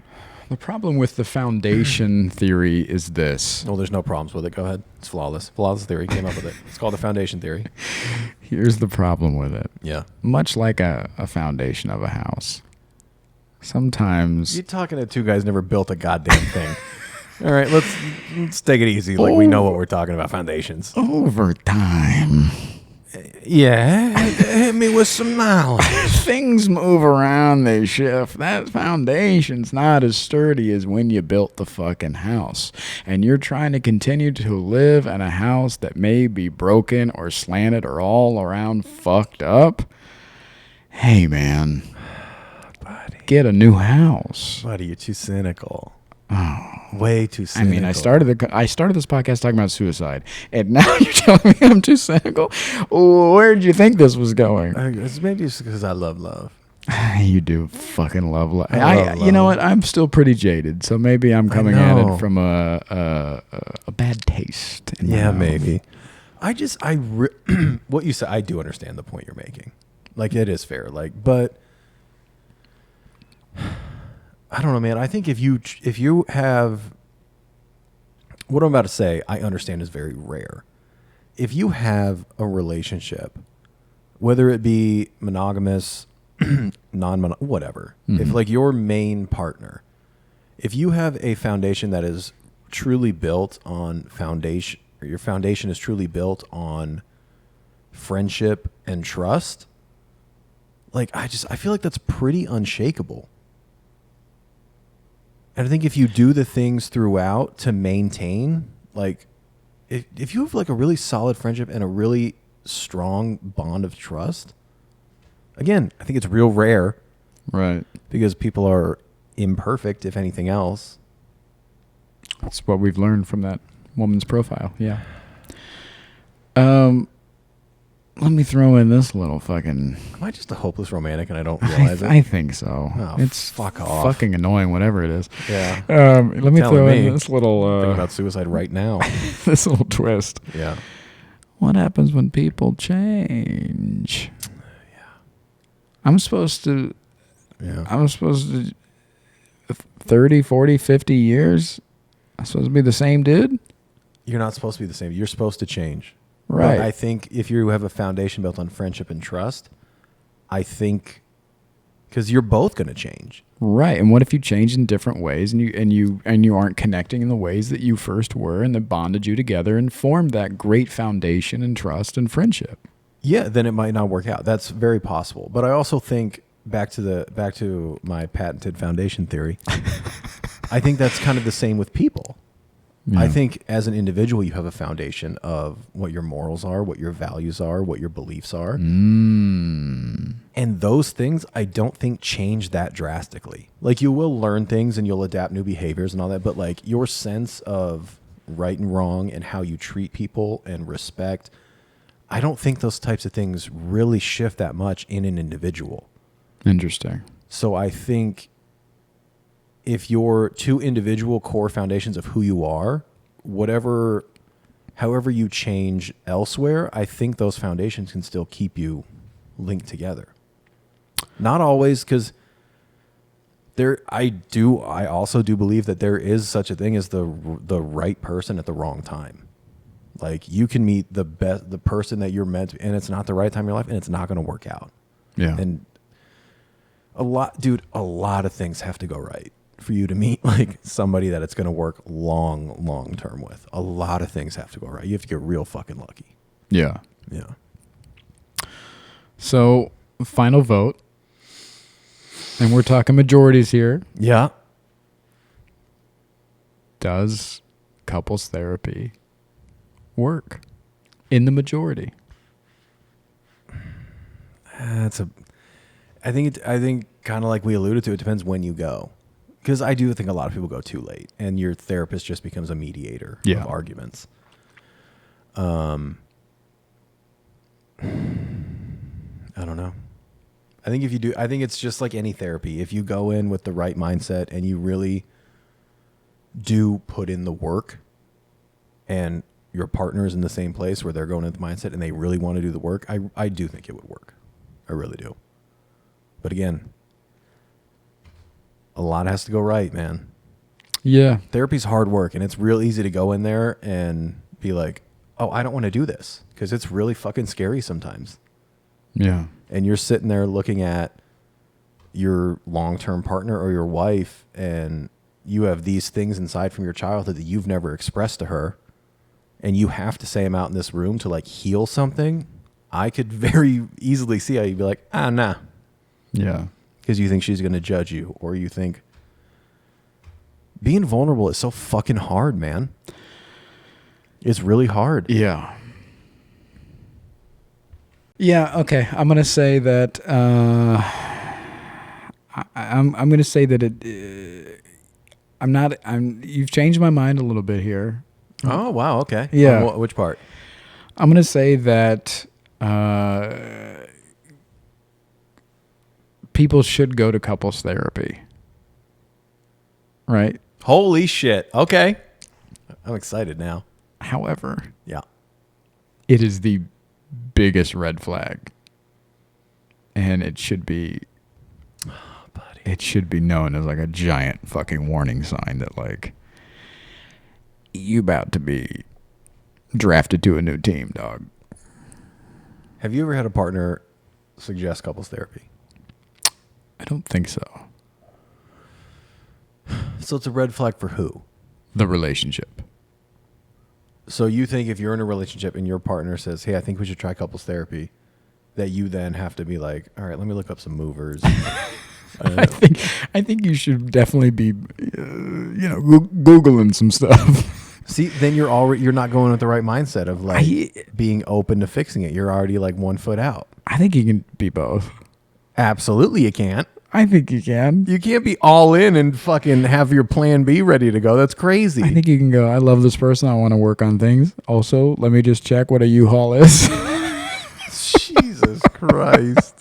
The problem with the foundation theory is this. Well, there's no problems with it. Go ahead. It's flawless. Flawless theory. Came up with it. It's called the foundation theory. Here's the problem with it. Yeah. Much like a foundation of a house. Sometimes You're talking to two guys who never built a goddamn thing. All right, let's take it easy. Like we know what we're talking about. Foundations. over time, Yeah, hit me with some knowledge. things move around, they shift. That foundation's not as sturdy as when you built the fucking house. And you're trying to continue to live in a house that may be broken or slanted or all around fucked up. Hey, man. Buddy. Get a new house. Buddy, you're too cynical. Oh. Way too cynical. I mean, I started this podcast talking about suicide, and now you're telling me I'm too cynical. Where did you think this was going? It's maybe it's because I love love. You do fucking love love. I love You know love. what? I'm still pretty jaded, so maybe I'm coming at know. it from a bad taste. In my Yeah, mouth. maybe. What you said, I do understand the point you're making. Like, it is fair. Like, but I don't know, man. I think if you have what I'm about to say, I understand is very rare. If you have a relationship, whether it be monogamous, whatever, if like your main partner, if you have a foundation that is truly built on foundation, or your foundation is truly built on friendship and trust, like I feel like that's pretty unshakable. And I think if you do the things throughout to maintain, like if you have like a really solid friendship and a really strong bond of trust, again, I think it's real rare Right. because people are imperfect, if anything else. That's what we've learned from that woman's profile. Yeah. Let me throw in this little fucking. Am I just a hopeless romantic and I don't realize I it? think so. Oh, It's fuck off. fucking annoying, whatever it is. Yeah. Let me Telling throw me. in this little Thinking about suicide right now. this little twist. Yeah. What happens when people change? I'm supposed to Yeah. 30, 40, 50 years. I'm supposed to be the same dude? You're not supposed to be the same. You're supposed to change. Right. But I think if you have a foundation built on friendship and trust, I think because you're both going to change. Right. And what if you change in different ways and you aren't connecting in the ways that you first were and that bonded you together and formed that great foundation and trust and friendship? Yeah, then it might not work out. That's very possible. But I also think back to my patented foundation theory. I think that's kind of the same with people. Yeah. I think as an individual, you have a foundation of what your morals are, what your values are, what your beliefs are. And those things, I don't think change that drastically. Like you will learn things and you'll adapt new behaviors and all that. But like your sense of right and wrong and how you treat people and respect, I don't think those types of things really shift that much in an individual. Interesting. So I think if your two individual core foundations of who you are, however you change elsewhere, I think those foundations can still keep you linked together. Not always, because I also do believe that there is such a thing as the right person at the wrong time. Like you can meet the person that you're meant to, and it's not the right time in your life, and it's not going to work out. Yeah. And a lot of things have to go right for you to meet like somebody that it's going to work long term with. A lot of things have to go right. You have to get real fucking lucky. Yeah. Yeah. So, final vote. And we're talking majorities here. Yeah. Does couples therapy work in the majority? I think kind of like we alluded to, it depends when you go. Because I do think a lot of people go too late and your therapist just becomes a mediator of arguments. I don't know. I think I think it's just like any therapy. If you go in with the right mindset and you really do put in the work and your partner is in the same place where they're going in with the mindset and they really want to do the work, I do think it would work. I really do. But again, a lot has to go right, man. Yeah. Therapy's hard work, and it's real easy to go in there and be like, oh, I don't want to do this, because it's really fucking scary sometimes. Yeah. And you're sitting there looking at your long-term partner or your wife, and you have these things inside from your childhood that you've never expressed to her, and you have to say them out in this room to like heal something. I could very easily see how you'd be like, nah. Yeah. Because you think she's going to judge you, or you think being vulnerable is so fucking hard, man. It's really hard. Yeah. Yeah. Okay. I'm gonna say that. I'm gonna say that it. I'm not. You've changed my mind a little bit here. Oh wow. Okay. Yeah. Which part? I'm gonna say that. people should go to couples therapy. Right? Holy shit. Okay. I'm excited now. However, Yeah. it is the biggest red flag. And it should be it should be known as like a giant fucking warning sign that like you about to be drafted to a new team, dog. Have you ever had a partner suggest couples therapy? I don't think so. So it's a red flag for who? The relationship. So you think if you're in a relationship and your partner says, "Hey, I think we should try couples therapy," that you then have to be like, "All right, let me look up some movers." I think you should definitely be, Googling some stuff. See, then you're not going with the right mindset of like being open to fixing it. You're already like 1 foot out. I think you can be both. Absolutely, you can't. I think you can. You can't be all in and fucking have your plan B ready to go. That's crazy. I think you can go, I love this person. I want to work on things. Also, let me just check what a U-Haul is. Jesus Christ.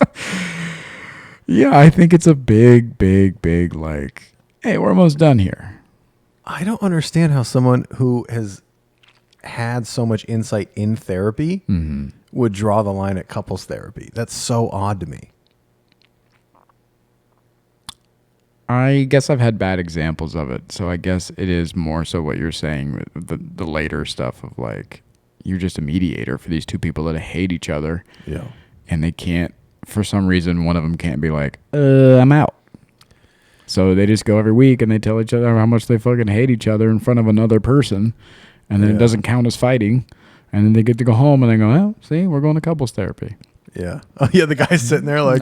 Yeah, I think it's a big, like, hey, we're almost done here. I don't understand how someone who has had so much insight in therapy would draw the line at couples therapy. That's so odd to me. I guess I've had bad examples of it, so I guess it is more so what you're saying, the later stuff of like, you're just a mediator for these two people that hate each other. Yeah. And they can't, for some reason, one of them can't be like, I'm out. So they just go every week and they tell each other how much they fucking hate each other in front of another person. And then it doesn't count as fighting. And then they get to go home and they go, well, see, we're going to couples therapy. Yeah. Oh, yeah, the guy's sitting there like,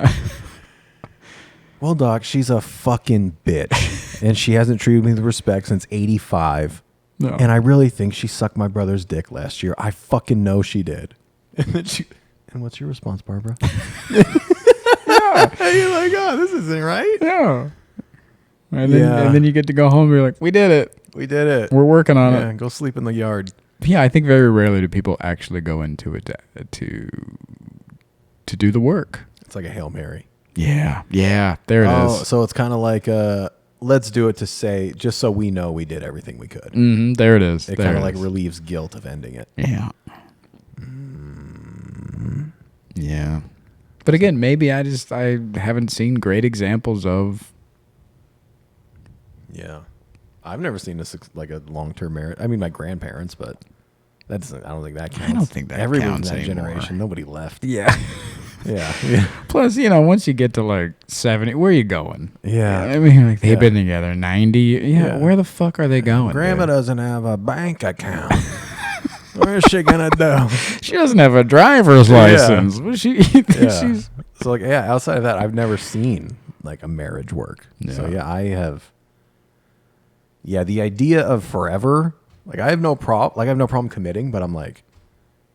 well, doc, she's a fucking bitch. And she hasn't treated me with respect since 85. No. And I really think she sucked my brother's dick last year. I fucking know she did. And then and what's your response, Barbara? Yeah. You're like, oh, this isn't right. Yeah. And then you get to go home and you're like, we did it. We did it. We're working on it. Go sleep in the yard. Yeah, I think very rarely do people actually go into it to do the work. It's like a Hail Mary. Yeah. Yeah. There it is. So it's kind of like let's do it to say, just so we know we did everything we could. Mm-hmm, there it is. It kind of like relieves guilt of ending it. Yeah. Yeah. But again, maybe I haven't seen great examples of. Yeah. I've never seen like a long-term marriage. I mean, my grandparents, but I don't think that counts. I don't think that Everyone counts in that anymore. generation, nobody left. Yeah. Yeah. Plus, once you get to like 70, where are you going? Yeah. I mean, like they've been together 90. Yeah. Where the fuck are they going? Grandma doesn't have a bank account. Where's she gonna do? She doesn't have a driver's license. She's so like outside of that, I've never seen like a marriage work. Yeah. So I have. Yeah, the idea of forever, like I have no problem committing, but I'm like,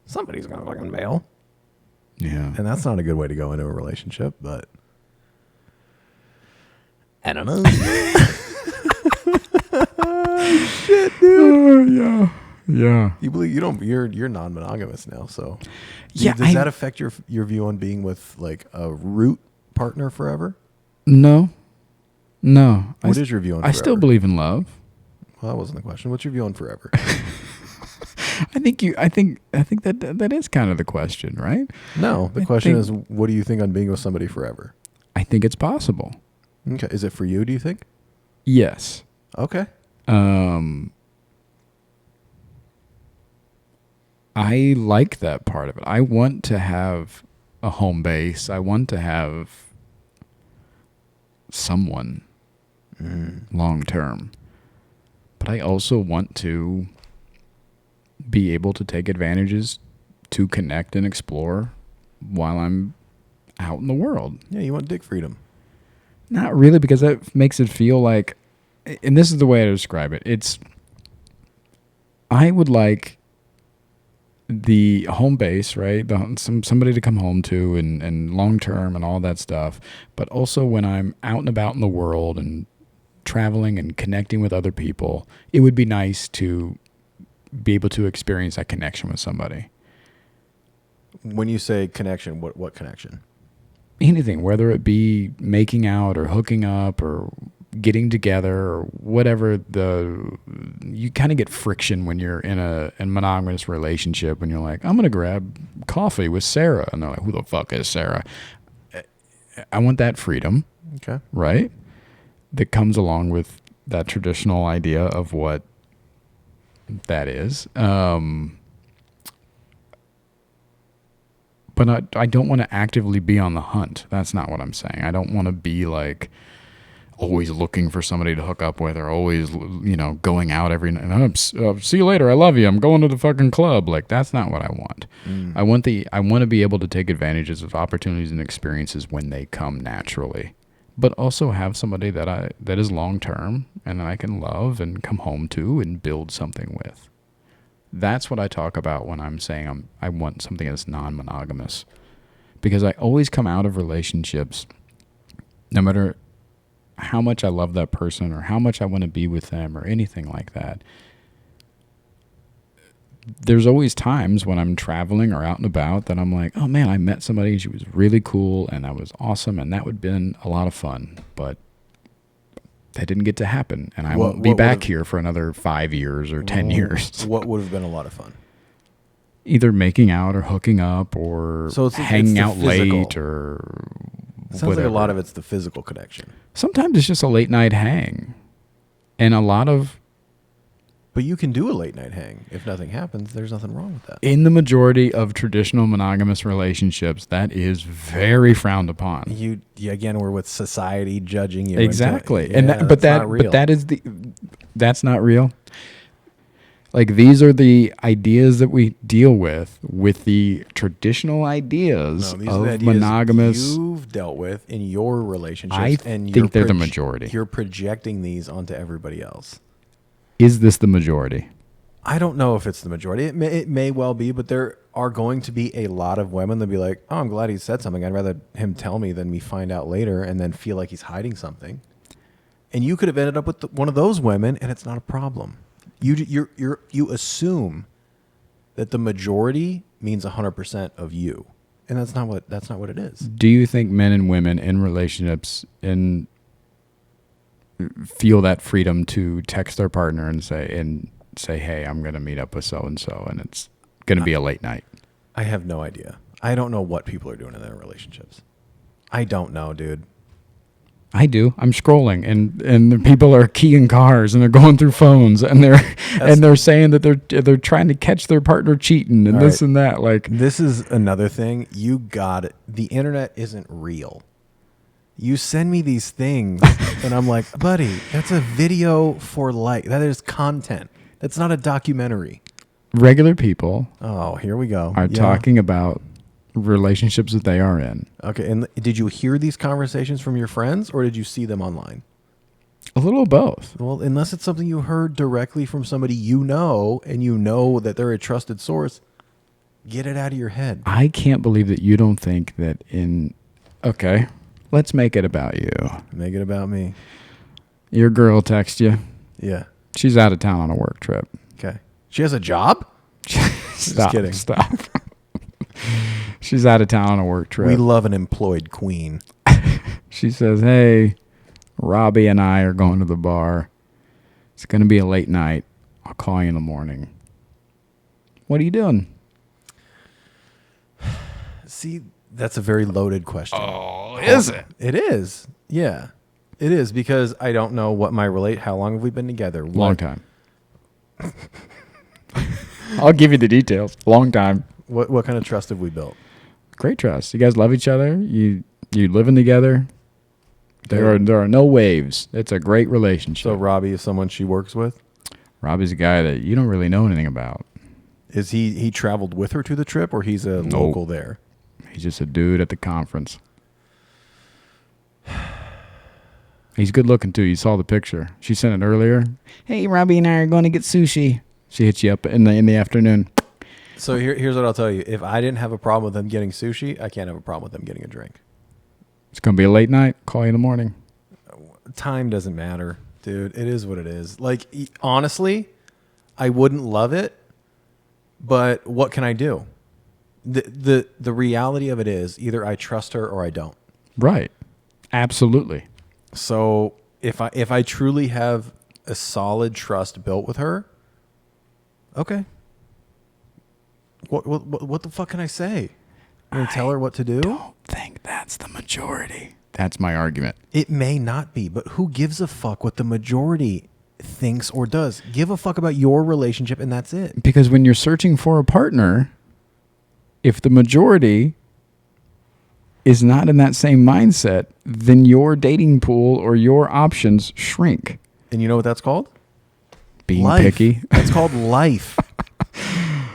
somebody's gonna fucking bail. Yeah. And that's not a good way to go into a relationship, but I don't know. Shit, dude. Yeah. Yeah. You believe you're non-monogamous now, so does that affect your view on being with like a root partner forever? No. What is your view on forever? I still believe in love. Well, that wasn't the question. What's your view on forever? I think that is kind of the question, right? No, the question is, what do you think on being with somebody forever? I think it's possible. Okay. Is it for you, do you think? Yes. Okay. I like that part of it. I want to have a home base. I want to have someone long term. But I also want to be able to take advantages to connect and explore while I'm out in the world. Yeah, you want dick freedom. Not really, because that makes it feel like, and this is the way I describe it. I would like the home base, right? Somebody to come home to and long term and all that stuff. But also when I'm out and about in the world and traveling and connecting with other people, it would be nice to be able to experience that connection with somebody. When you say connection, what connection? anything, whether it be making out or hooking up or getting together or whatever. You kind of get friction when you're in a monogamous relationship, when you're like, I'm gonna grab coffee with Sarah, and they're like, who the fuck is Sarah? I want that freedom, Okay. right? That comes along with that traditional idea of what that is. But I don't want to actively be on the hunt. That's not what I'm saying. I don't want to be like always looking for somebody to hook up with, or always, going out every night. See you later. I love you. I'm going to the fucking club. Like, that's not what I want. I want to be able to take advantages of opportunities and experiences when they come naturally, but also have somebody that is long term and that I can love and come home to and build something with. That's what I talk about when I'm saying I want something that's non-monogamous, because I always come out of relationships, no matter how much I love that person or how much I want to be with them or anything like that. There's always times when I'm traveling or out and about that I'm like, oh man, I met somebody, she was really cool and that was awesome and that would have been a lot of fun, but that didn't get to happen, and I won't be back here for another 5 years or 10 years. What would have been a lot of fun? Either making out or hooking up or hanging out late or it sounds like a lot of it's the physical connection. Sometimes it's just a late night hang. And a lot of... But you can do a late night hang. If nothing happens, there's nothing wrong with that. In the majority of traditional monogamous relationships, that is very frowned upon. Again, we're with society judging you. Exactly. Into, that's not real. Like, these are the ideas that we deal with the traditional ideas of monogamous. You've dealt with in your relationships. I think they're the majority. You're projecting these onto everybody else. Is this the majority? I don't know if it's the majority. It may well be, but there are going to be a lot of women that'll be like, oh, I'm glad he said something. I'd rather him tell me than me find out later and then feel like he's hiding something. And you could have ended up with one of those women, and it's not a problem. You assume that the majority means 100% of you, and that's not what it is. Do you think men and women in relationships feel that freedom to text their partner and say, hey, I'm going to meet up with so-and-so and it's going to be a late night? I have no idea. I don't know what people are doing in their relationships. I don't know, dude. I do. I'm scrolling and the people are keying cars and they're going through phones and they're saying that they're trying to catch their partner cheating and this and that. Like, this is another thing. You got it. The internet isn't real. You send me these things and I'm like, buddy, that's a video for that is content. That's not a documentary. Regular people. Oh, here we go. Are talking about relationships that they are in. Okay. And did you hear these conversations from your friends or did you see them online? A little of both. Well, unless it's something you heard directly from somebody and you know that they're a trusted source, get it out of your head. I can't believe that you don't think that okay. Let's make it about you. Make it about me. Your girl texts you. Yeah. She's out of town on a work trip. Okay. She has a job? Just kidding. Stop. She's out of town on a work trip. We love an employed queen. She says, hey, Robbie and I are going to the bar. It's going to be a late night. I'll call you in the morning. What are you doing? See, that's a very loaded question. Oh, is it? It is. Yeah. It is, because I don't know what how long have we been together? Long time. I'll give you the details. Long time. What kind of trust have we built? Great trust. You guys love each other. You living together. There are no waves. It's a great relationship. So Robbie is someone she works with? Robbie's a guy that you don't really know anything about. Is he traveled with her to the trip, or he's a local there? He's just a dude at the conference. He's good looking too. You saw the picture. She sent it earlier. Hey, Robbie and I are going to get sushi. She hits you up in the afternoon. So here's what I'll tell you. If I didn't have a problem with them getting sushi, I can't have a problem with them getting a drink. It's going to be a late night. Call you in the morning. Time doesn't matter, dude. It is what it is. Like, honestly, I wouldn't love it, but what can I do? The reality of it is either I trust her or I don't. Right. Absolutely. So if I truly have a solid trust built with her, okay. What the fuck can I say? I'm gonna tell her what to do? Don't think that's the majority. That's my argument. It may not be, but who gives a fuck what the majority thinks or does? Give a fuck about your relationship, and that's it. Because when you're searching for a partner, if the majority is not in that same mindset, then your dating pool or your options shrink. And you know what that's called? Being Life. picky. That's called life.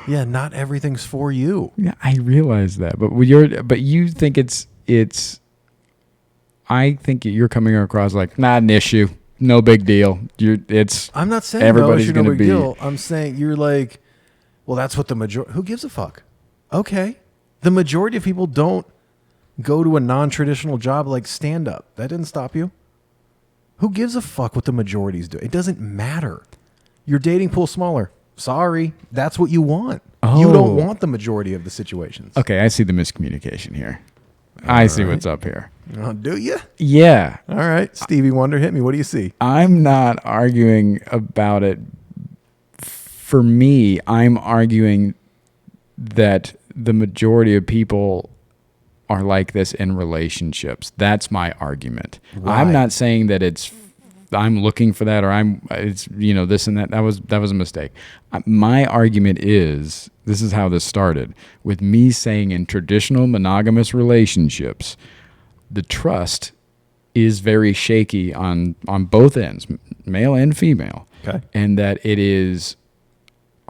Yeah, not everything's for you. Yeah, I realize that, but you think it's. I think you're coming across like not an issue, no big deal. I'm not saying everybody's no going to big be. deal. I'm saying you're like, well, that's what the majority. Who gives a fuck? Okay, the majority of people don't go to a non-traditional job like stand-up. That didn't stop you. Who gives a fuck what the majorities do? It doesn't matter. Your dating pool smaller. Sorry, that's what you want. You don't want the majority of the situations. Okay, I see the miscommunication here. I see what's up here. Oh, do you? Yeah. All right, Stevie Wonder, hit me. What do you see? I'm not arguing about it. For me, I'm arguing that the majority of people are like this in relationships. That's my argument. Why? I'm not saying that I'm looking for that or it's this and that. That was a mistake. My argument is, this is how this started with me saying in traditional monogamous relationships, the trust is very shaky on both ends, male and female. Okay. And that it is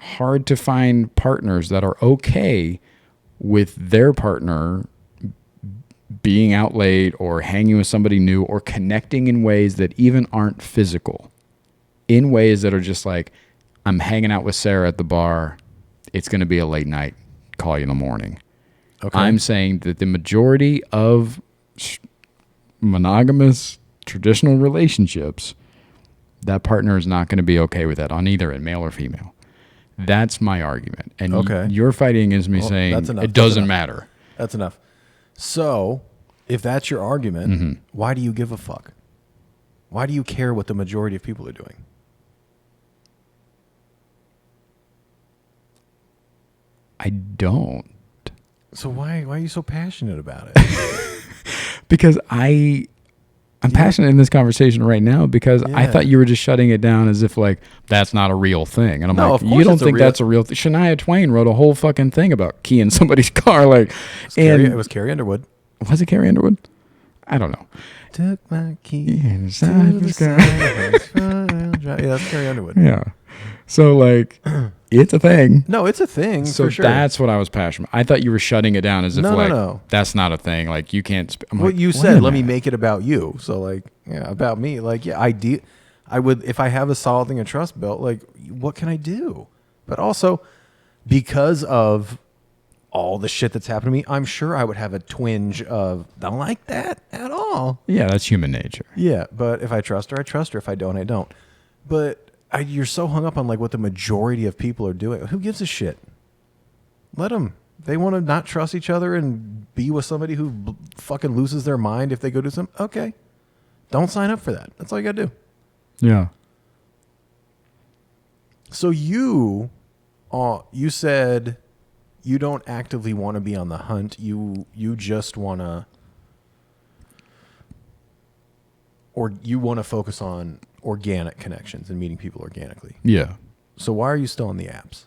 hard to find partners that are okay with their partner being out late or hanging with somebody new or connecting in ways that even aren't physical, in ways that are just like, I'm hanging out with Sarah at the bar. It's going to be a late night. Call you in the morning. Okay. I'm saying that the majority of monogamous traditional relationships, that partner is not going to be okay with that on either end, male or female. That's my argument. And you're fighting against me saying it doesn't matter. That's enough. So, if that's your argument, why do you give a fuck? Why do you care what the majority of people are doing? I don't. So why are you so passionate about it? Because I'm passionate in this conversation right now because I thought you were just shutting it down as if like that's not a real thing. And I'm like, you don't think that's a real thing? Shania Twain wrote a whole fucking thing about keying somebody's car. Like, it was Carrie Underwood. Was it Carrie Underwood? I don't know. Took my key inside the sky. Yeah, that's Carrie Underwood. Yeah. So like, it's a thing. No, it's a thing. So for sure. That's what I was passionate. I thought you were shutting it down as if that's not a thing. Like you can't. You said, let me make it about you. So like, yeah, about me. Like, yeah, I would, if I have a solid thing of trust built, like, what can I do? But also, because of all the shit that's happened to me, I'm sure I would have a twinge of, don't like that at all. Yeah, that's human nature. Yeah, but if I trust her, I trust her. If I don't, I don't. But you're so hung up on like what the majority of people are doing. Who gives a shit? Let them. They want to not trust each other and be with somebody who fucking loses their mind if they go do something. Okay. Don't sign up for that. That's all you got to do. Yeah. So you said you don't actively want to be on the hunt. You just want to, or you want to focus on organic connections and meeting people organically. Yeah. So why are you still on the apps?